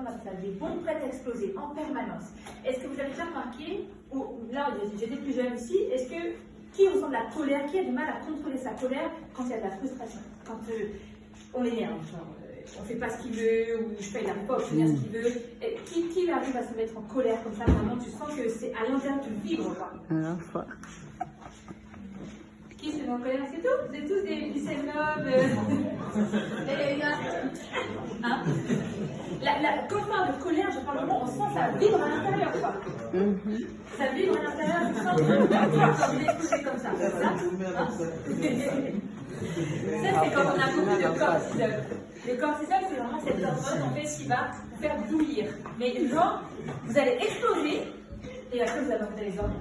comment on appelle ça, des bombes prêtes à exploser en permanence. Est-ce que vous avez déjà remarqué, ou là j'ai des plus jeunes ici, est-ce que qui ressent de la colère, qui a du mal à contrôler sa colère quand il y a de la frustration, quand on l'énerve, genre on fait pas ce qu'il veut, ou je paye la poche, je fais ce qu'il veut. Et qui arrive à se mettre en colère comme ça, vraiment, tu sens que c'est à l'intérieur tu vibres quoi. Qui se met en colère, c'est tout? Vous êtes tous des save-love. Hein? Quand je parle de colère, je parle vraiment, on sent ça vibre à l'intérieur, quoi. Ça vibre à l'intérieur, je sens que vous êtes couché comme ça. Ça, c'est quand on a beaucoup de cortisol. Le cortisol, c'est vraiment cette hormone en fait qui va vous faire bouillir. Mais genre, vous allez exploser et après vous allez dormir.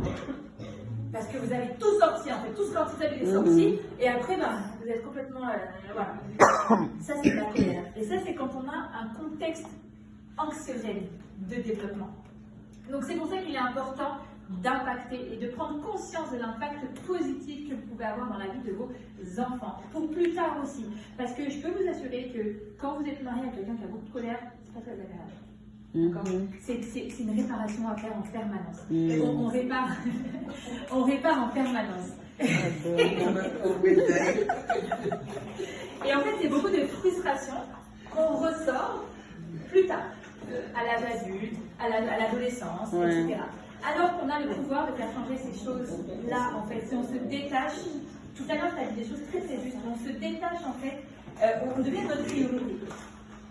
Parce que vous avez tout sorti, en fait, tout ce cortisol est sorti, et après, vous êtes complètement. Voilà. Ça, c'est de la colère. Et ça, c'est quand on a un contexte anxiogène de développement. Donc, c'est pour ça qu'il est important d'impacter et de prendre conscience de l'impact positif que vous pouvez avoir dans la vie de vos enfants. Pour plus tard aussi. Parce que je peux vous assurer que quand vous êtes marié à quelqu'un qui a beaucoup de colère, c'est pas très agréable. C'est une réparation à faire en permanence. On répare en permanence. Et en fait, c'est beaucoup de frustration qu'on ressort plus tard, à l'âge adulte, à l'adolescence, etc. Alors qu'on a le pouvoir de faire changer ces choses-là, en fait. Si on se détache, tout à l'heure, tu as dit des choses très très justes, on se détache, en fait, on devient notre priorité.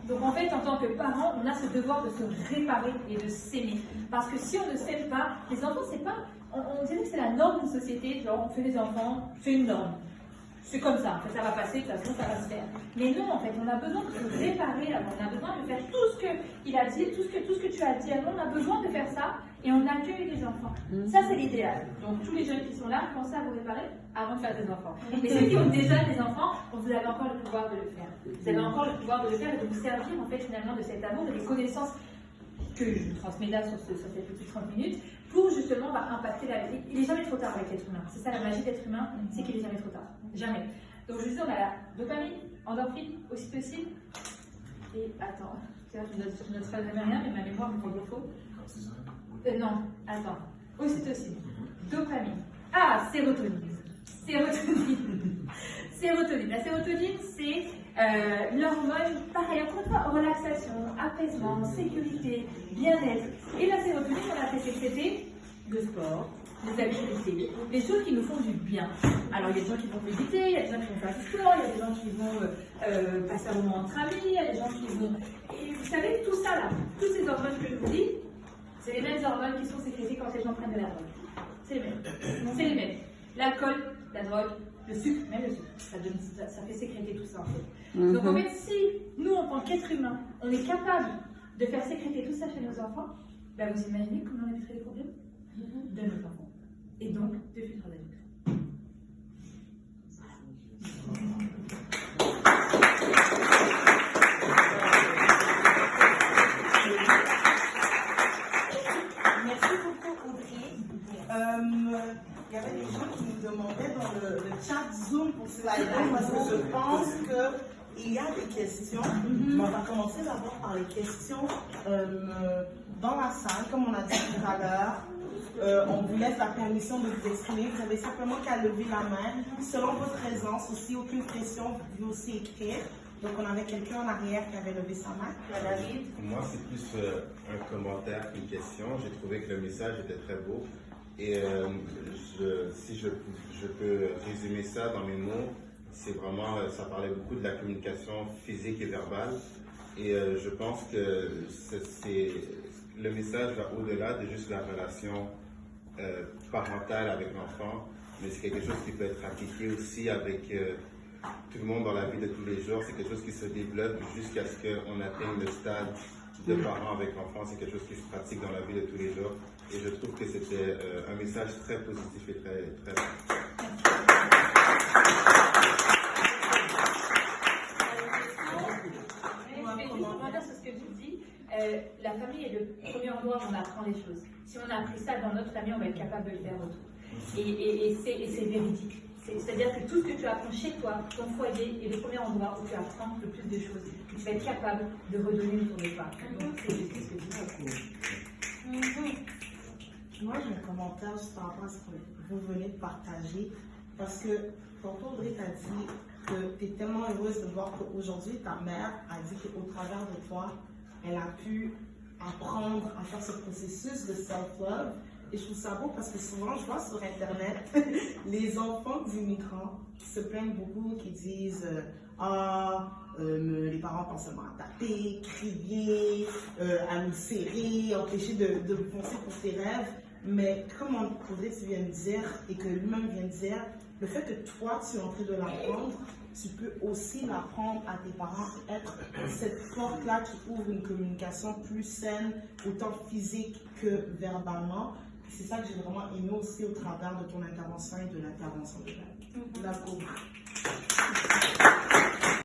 Donc en fait, en tant que parents, on a ce devoir de se réparer et de s'aimer. Parce que si on ne s'aime pas, les enfants, c'est pas... On dirait que c'est la norme d'une société, genre on fait les enfants, c'est une norme. C'est comme ça, ça va passer, de toute façon ça va se faire. Mais non, en fait, on a besoin de se réparer avant, on a besoin de faire tout ce qu'il a dit, tout ce que tu as dit avant, on a besoin de faire ça et on accueille les enfants. Ça, c'est l'idéal. Donc tous les jeunes qui sont là, pensez à vous réparer avant de faire des enfants. Et ceux qui ont déjà des enfants, vous avez encore le pouvoir de le faire. Vous avez encore le pouvoir de le faire et de vous servir en fait finalement de cet amour, de des connaissances que je transmets là sur cette petite 30 minutes pour justement impacter la vie. Il n'est jamais trop tard avec l'être humain. C'est ça la magie d'être humain, c'est qu'il n'est jamais trop tard. Jamais. Donc je dis, on a la dopamine, endorphine, ocytocine. Et attends, je ne note jamais rien, mais ma mémoire me dit faux. Non, attends. Ocytocine, dopamine. Ah, sérotonine. Sérotonine. La sérotonine, c'est l'hormone, pareil, encore une fois, relaxation, apaisement, sécurité, bien-être. Et la sérotonine, on a fait sécréter le sport, les activités, les choses qui nous font du bien. Alors, il y a des gens qui vont méditer, il y a des gens qui vont faire du sport, il y a des gens qui vont passer un moment entre amis, il y a des gens qui vont... Et vous savez, tout ça là, toutes ces hormones que je vous dis, c'est les mêmes hormones qui sont sécrétées quand les gens prennent de la drogue. C'est les mêmes. C'est les mêmes. L'alcool, la drogue, le sucre, même le sucre, ça fait sécréter tout ça en fait. Donc en fait, si nous, en tant qu'êtres humains, on est capable de faire sécréter tout ça chez nos enfants, ben vous imaginez comment on éviterait les problèmes de nos enfants. Et donc, de futurs adultes. Merci beaucoup, Audrey. Il y avait des gens qui nous demandaient dans le chat Zoom pour slider parce que je pense qu'il y a des questions. On va commencer d'abord par les questions dans la salle, comme on a dit tout à l'heure. On vous laisse la permission de vous exprimer. Vous avez simplement qu'à lever la main. Selon votre présence aussi, aucune question, vous pouvez aussi écrire. Donc on avait quelqu'un en arrière qui avait levé sa main. David. Moi, c'est plus un commentaire qu'une question. J'ai trouvé que le message était très beau. Et si je peux résumer ça dans mes mots, c'est vraiment, ça parlait beaucoup de la communication physique et verbale. Et je pense que le message va au-delà de juste la relation parentale avec l'enfant, mais c'est quelque chose qui peut être appliqué aussi avec tout le monde dans la vie de tous les jours. C'est quelque chose qui se développe jusqu'à ce qu'on atteigne le stade de parents avec l'enfant. C'est quelque chose qui se pratique dans la vie de tous les jours. Et je trouve que c'était un message très positif et très bon. Je vais juste rebondir sur ce que tu dis. La famille est le premier endroit où on apprend les choses. Si on a appris ça dans notre famille, on va être capable de le faire autour. Et c'est véridique. C'est C'est-à-dire que tout ce que tu apprends chez toi, ton foyer, est le premier endroit où tu apprends le plus de choses, que tu vas être capable de redonner autour de toi. Donc, c'est juste ce que tu dis. Moi, j'ai un commentaire juste par rapport à ce que vous venez de partager. Parce que tantôt, Audrey t'a dit que tu es tellement heureuse de voir qu'aujourd'hui, ta mère a dit qu'au travers de toi, elle a pu apprendre à faire ce processus de self-love. Et je trouve ça beau parce que souvent, je vois sur Internet les enfants d'immigrants qui se plaignent beaucoup, qui disent les parents pensent seulement à taper, crier, à nous serrer, empêcher de foncer pour tes rêves. Mais comme Audrey, tu viens de dire, et que lui-même vient de dire, le fait que toi, tu es en train de l'apprendre, tu peux aussi l'apprendre à tes parents, être cette porte-là qui ouvre une communication plus saine, autant physique que verbalement. C'est ça que j'ai vraiment aimé aussi au travers de ton intervention et de l'intervention de la. D'accord.